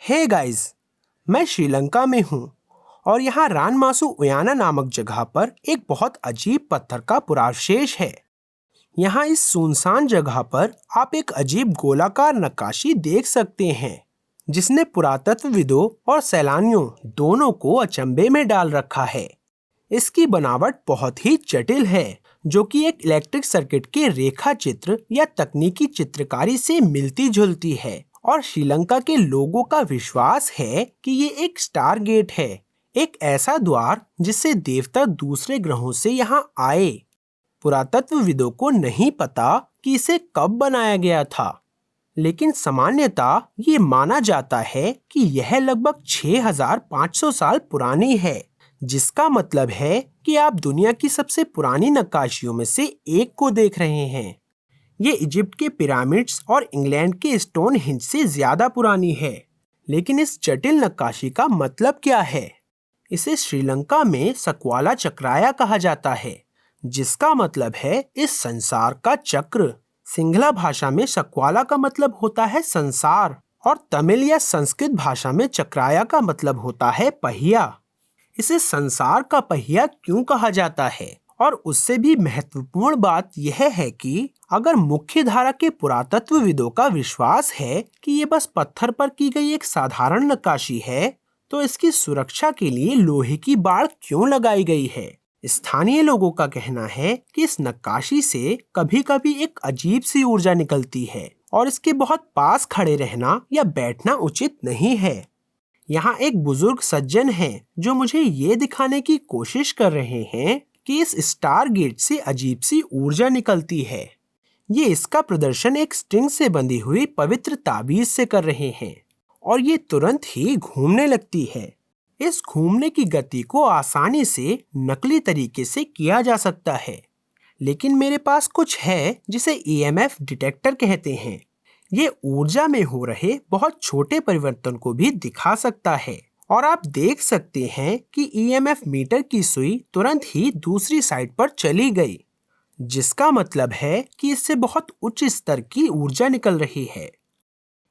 Hey guys, मैं श्रीलंका में हूँ और यहाँ रानमासु उयाना नामक जगह पर एक बहुत अजीब पत्थर का पुरावशेष है। यहाँ इस सुनसान जगह पर आप एक अजीब गोलाकार नक्काशी देख सकते हैं जिसने पुरातत्वविदों और सैलानियों दोनों को अचंभे में डाल रखा है। इसकी बनावट बहुत ही जटिल है, जो कि एक इलेक्ट्रिक सर्किट के रेखा चित्र या तकनीकी चित्रकारी से मिलती जुलती है। और श्रीलंका के लोगों का विश्वास है कि ये एक स्टार गेट है, एक ऐसा द्वार जिससे देवता दूसरे ग्रहों से यहाँ आए। पुरातत्वविदों को नहीं पता कि इसे कब बनाया गया था, लेकिन सामान्यतः ये माना जाता है कि यह लगभग 6500 साल पुरानी है, जिसका मतलब है कि आप दुनिया की सबसे पुरानी नक्काशियों में से एक को देख रहे हैं। ये इजिप्ट के पिरामिड्स और इंग्लैंड के स्टोनहेंज से ज्यादा पुरानी है। लेकिन इस जटिल नक्काशी का मतलब क्या है? इसे श्रीलंका में सक्वाला चक्राया कहा जाता है, जिसका मतलब है इस संसार का चक्र। सिंहला भाषा में सक्वाला का मतलब होता है संसार और तमिल या संस्कृत भाषा में चक्राया का मतलब होता है पहिया। इसे संसार का पहिया क्यों कहा जाता है? और उससे भी महत्वपूर्ण बात यह है कि अगर मुख्य धारा के पुरातत्वविदों का विश्वास है कि ये बस पत्थर पर की गई एक साधारण नक्काशी है, तो इसकी सुरक्षा के लिए लोहे की बाड़ क्यों लगाई गई है? स्थानीय लोगों का कहना है कि इस नक्काशी से कभी-कभी एक अजीब सी ऊर्जा निकलती है और इसके बहुत पास खड़े रहना या बैठना उचित नहीं है। यहाँ एक बुजुर्ग सज्जन हैं जो मुझे ये दिखाने की कोशिश कर रहे हैं कि इस स्टार गेट से अजीब सी ऊर्जा निकलती है। ये इसका प्रदर्शन एक स्ट्रिंग से बंधी हुई पवित्र ताबीज से कर रहे हैं और ये तुरंत ही घूमने लगती है। इस घूमने की गति को आसानी से नकली तरीके से किया जा सकता है, लेकिन मेरे पास कुछ है जिसे ईएमएफ डिटेक्टर कहते हैं। ये ऊर्जा में हो रहे बहुत छोटे परिवर्तन को भी दिखा सकता है और आप देख सकते हैं कि ईएमएफ मीटर की सुई तुरंत ही दूसरी साइड पर चली गई, जिसका मतलब है कि इससे बहुत उच्च स्तर की ऊर्जा निकल रही है।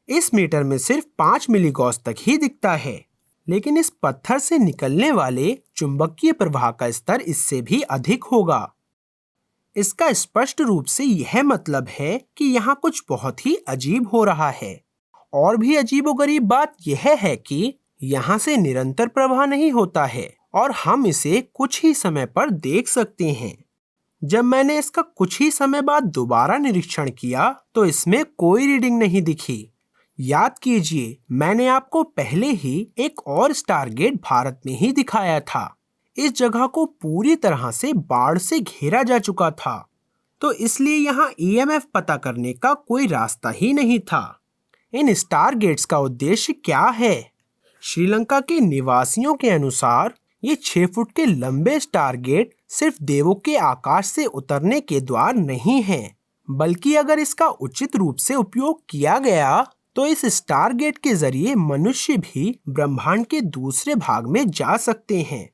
इस मीटर में सिर्फ 5 मिलीगॉस तक ही दिखता है, लेकिन इस पत्थर से निकलने वाले चुंबकीय प्रवाह का स्तर इससे भी अधिक होगा। इसका स्पष्ट रूप से यह मतलब है कि यहाँ कुछ बहुत ही अजीब हो रहा है। और भी अजीबोगरीब बात यह है कि यहाँ से निरंतर प्रवाह नहीं होता है और हम इसे कुछ ही समय पर देख सकते हैं। जब मैंने इसका कुछ ही समय बाद दोबारा निरीक्षण किया तो इसमें कोई रीडिंग नहीं दिखी। याद कीजिए, मैंने आपको पहले ही एक और स्टारगेट भारत में ही दिखाया था। इस जगह को पूरी तरह से बाढ़ से घेरा जा चुका था, तो इसलिए यहाँ ईएमएफ पता करने का कोई रास्ता ही नहीं था। इन स्टारगेट्स का उद्देश्य क्या है? श्रीलंका के निवासियों के अनुसार ये 6 फुट के लंबे स्टारगेट सिर्फ देवों के आकाश से उतरने के द्वार नहीं हैं, बल्कि अगर इसका उचित रूप से उपयोग किया गया तो इस स्टारगेट के जरिए मनुष्य भी ब्रह्मांड के दूसरे भाग में जा सकते हैं।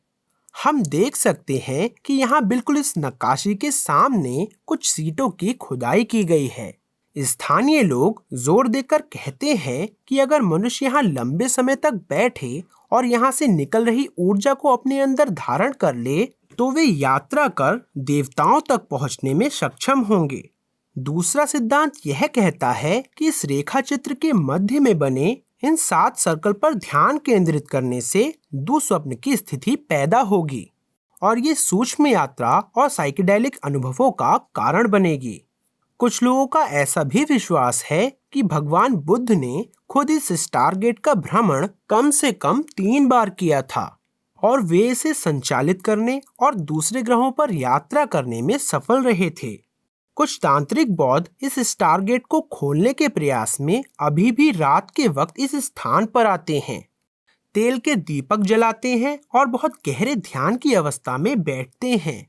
हम देख सकते हैं कि यहाँ बिल्कुल इस नक्काशी के सामने कुछ सीटों की खुदाई की गई है। स्थानीय लोग जोर देकर कहते हैं कि अगर मनुष्य यहाँ लंबे समय तक बैठे और यहाँ से निकल रही ऊर्जा को अपने अंदर धारण कर ले, तो वे यात्रा कर देवताओं तक पहुँचने में सक्षम होंगे। दूसरा सिद्धांत यह कहता है कि इस रेखा चित्र के मध्य में बने इन 7 सर्कल पर ध्यान केंद्रित करने से दुस्वप्न की स्थिति पैदा होगी और ये सूक्ष्म यात्रा और साइकेडेलिक अनुभवों का कारण बनेगी। कुछ लोगों का ऐसा भी विश्वास है कि भगवान बुद्ध ने खुद इस स्टारगेट का भ्रमण कम से कम 3 बार किया था और वे इसे संचालित करने और दूसरे ग्रहों पर यात्रा करने में सफल रहे थे। कुछ तांत्रिक बौद्ध इस स्टारगेट को खोलने के प्रयास में अभी भी रात के वक्त इस स्थान पर आते हैं, तेल के दीपक जलाते हैं और बहुत गहरे ध्यान की अवस्था में बैठते हैं।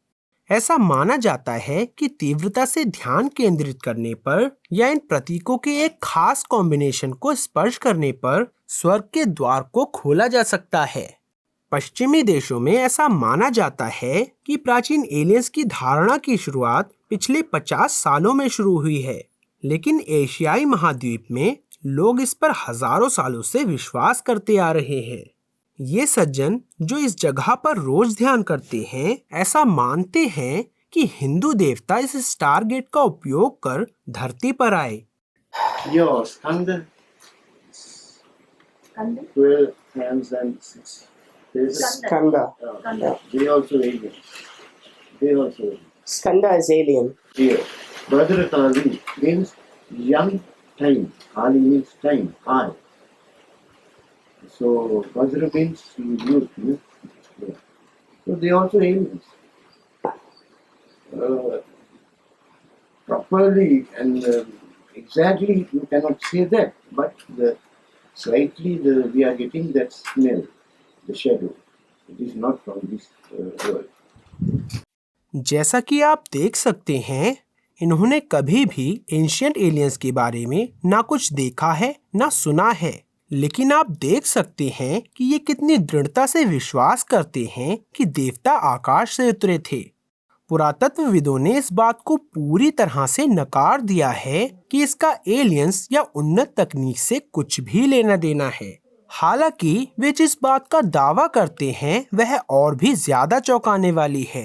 ऐसा माना जाता है कि तीव्रता से ध्यान केंद्रित करने पर या इन प्रतीकों के एक खास कॉम्बिनेशन को स्पर्श करने पर स्वर्ग के द्वार को खोला जा सकता है। पश्चिमी देशों में ऐसा माना जाता है कि प्राचीन एलियंस की धारणा की शुरुआत पिछले 50 सालों में शुरू हुई है, लेकिन एशियाई महाद्वीप में लोग इस पर हजारों सालों से विश्वास करते आ रहे हैं। ये सज्जन जो इस जगह पर रोज ध्यान करते हैं, ऐसा मानते हैं कि हिंदू देवता इस स्टार गेट का उपयोग कर धरती पर आए। Your Skanda, 12 hands and 6 faces. Skanda. They also aliens. They also aliens. Skanda is alien. Here, Bhadrakali means young time. Kali means time, high. So Vajra means youth. Yeah. So they also aliens. Properly and exactly you cannot say that, but we are getting that smell, the shadow. It is not from this world. जैसा कि आप देख सकते हैं, इन्होंने कभी भी ancient aliens के बारे में ना कुछ देखा है ना सुना है, लेकिन आप देख सकते हैं कि ये कितनी दृढ़ता से विश्वास करते हैं कि देवता आकाश से उतरे थे। पुरातत्वविदों ने इस बात को पूरी तरह से नकार दिया है कि इसका एलियंस या उन्नत तकनीक से कुछ भी लेना देना है। हालांकि वे जिस बात का दावा करते हैं वह और भी ज्यादा चौंकाने वाली है।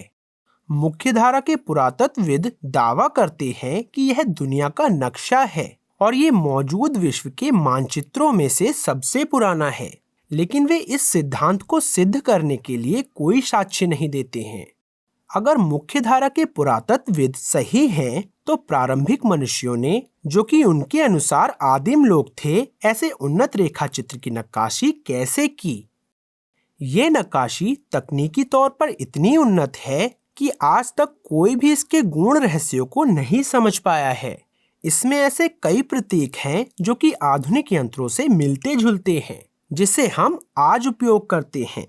मुख्यधारा के पुरातत्वविद दावा करते हैं कि यह दुनिया का नक्शा है और ये मौजूद विश्व के मानचित्रों में से सबसे पुराना है, लेकिन वे इस सिद्धांत को सिद्ध करने के लिए कोई साक्ष्य नहीं देते हैं। अगर मुख्यधारा के पुरातत्वविद सही हैं, तो प्रारंभिक मनुष्यों ने, जो कि उनके अनुसार आदिम लोग थे, ऐसे उन्नत रेखा चित्र की नक्काशी कैसे की? ये नक्काशी तकनीकी तौर पर इतनी उन्नत है कि आज तक कोई भी इसके गूढ़ रहस्यों को नहीं समझ पाया है। इसमें ऐसे कई प्रतीक हैं जो कि आधुनिक यंत्रों से मिलते जुलते हैं, जिसे हम आज उपयोग करते हैं।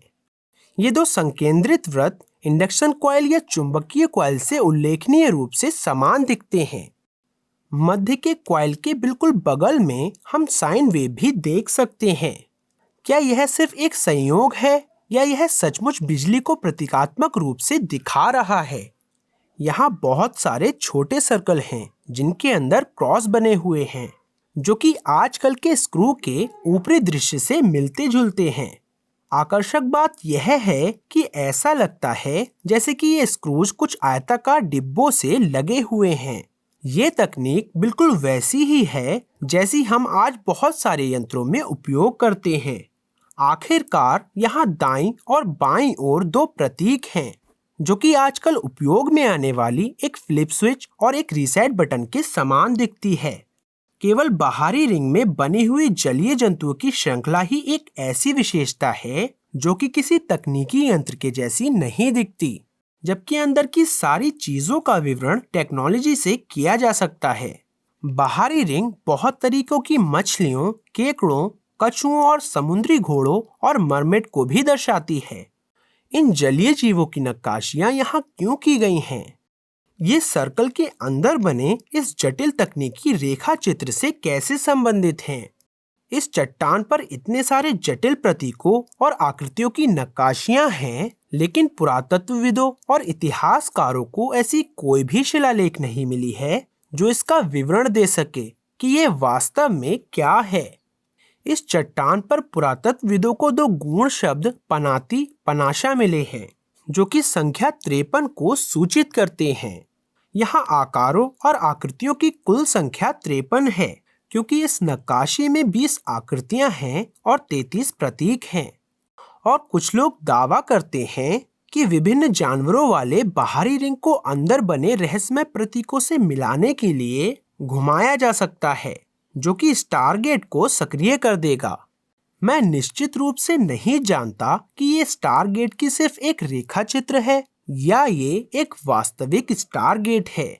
ये दो संकेंद्रित वृत्त इंडक्शन कॉइल या चुंबकीय कॉइल से उल्लेखनीय रूप से समान दिखते हैं। मध्य के कॉइल के बिल्कुल बगल में हम साइन वेव भी देख सकते हैं। क्या यह सिर्फ एक संयोग है या यह सचमुच बिजली को प्रतीकात्मक रूप से दिखा रहा है? यहाँ बहुत सारे छोटे सर्कल हैं जिनके अंदर क्रॉस बने हुए हैं, जो कि आजकल के स्क्रू के ऊपरी दृश्य से मिलते जुलते हैं। आकर्षक बात यह है कि ऐसा लगता है जैसे कि ये स्क्रूज कुछ आयताकार डिब्बों से लगे हुए हैं। ये तकनीक बिल्कुल वैसी ही है जैसी हम आज बहुत सारे यंत्रों में उपयोग करते हैं। आखिरकार यहाँ दाईं और बाईं ओर दो प्रतीक हैं, जो कि आजकल उपयोग में आने वाली एक फ्लिप स्विच और एक रीसेट बटन के समान दिखती है। केवल बाहरी रिंग में बनी हुई जलीय जंतुओं की श्रृंखला ही एक ऐसी विशेषता है जो कि किसी तकनीकी यंत्र के जैसी नहीं दिखती, जबकि अंदर की सारी चीजों का विवरण टेक्नोलॉजी से किया जा सकता है। बाहरी रिंग बहुत तरीकों की मछलियों, केकड़ों, कछुओं और समुद्री घोड़ों और मरमेड को भी दर्शाती है। इन जलीय जीवों की नक्काशियां यहाँ क्यों की गई हैं? ये सर्कल के अंदर बने इस जटिल तकनीकी रेखा चित्र से कैसे संबंधित हैं? इस चट्टान पर इतने सारे जटिल प्रतीकों और आकृतियों की नक्काशियां हैं, लेकिन पुरातत्वविदों और इतिहासकारों को ऐसी कोई भी शिलालेख नहीं मिली है जो इसका विवरण दे सके कि ये वास्तव में क्या है। इस चट्टान पर पुरातत्वविदों को दो गूढ़ शब्द पनाती, पनाशा मिले हैं, जो कि संख्या 53 को सूचित करते हैं। यहाँ आकारों और आकृतियों की कुल संख्या 53 है, क्योंकि इस नक्काशी में 20 आकृतियां हैं और 33 प्रतीक हैं। और कुछ लोग दावा करते हैं कि विभिन्न जानवरों वाले बाहरी रिंग को अंदर बने रहस्यमय प्रतीकों से मिलाने के लिए घुमाया जा सकता है, जो कि स्टारगेट को सक्रिय कर देगा। मैं निश्चित रूप से नहीं जानता कि ये स्टारगेट की सिर्फ एक रेखा चित्र है या ये एक वास्तविक स्टारगेट है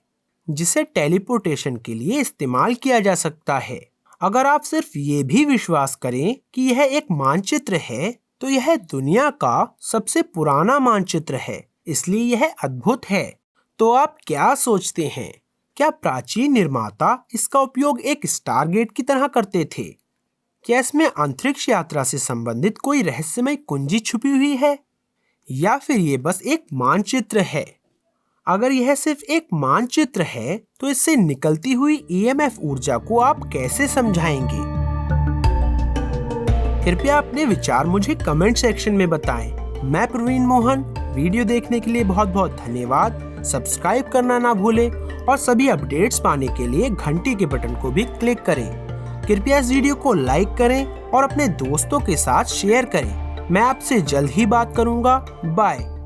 जिसे टेलीपोर्टेशन के लिए इस्तेमाल किया जा सकता है। अगर आप सिर्फ ये भी विश्वास करें कि यह एक मानचित्र है, तो यह दुनिया का सबसे पुराना मानचित्र है, इसलिए यह अद्भुत है। तो आप क्या सोचते हैं? क्या प्राचीन निर्माता इसका उपयोग एक स्टारगेट की तरह करते थे? क्या इसमें अंतरिक्ष यात्रा से संबंधित कोई रहस्यमय कुंजी छुपी हुई है, या फिर ये बस एक मानचित्र है? अगर यह सिर्फ एक मानचित्र है, तो इससे निकलती हुई ईएमएफ ऊर्जा को आप कैसे समझाएंगे? कृपया अपने विचार मुझे कमेंट सेक्शन में बताएं। मैं प्रवीण मोहन, वीडियो देखने के लिए बहुत बहुत धन्यवाद। सब्सक्राइब करना ना भूलें और सभी अपडेट्स पाने के लिए घंटी के बटन को भी क्लिक करें। कृपया इस वीडियो को लाइक करें और अपने दोस्तों के साथ शेयर करें। मैं आपसे जल्द ही बात करूंगा। बाय।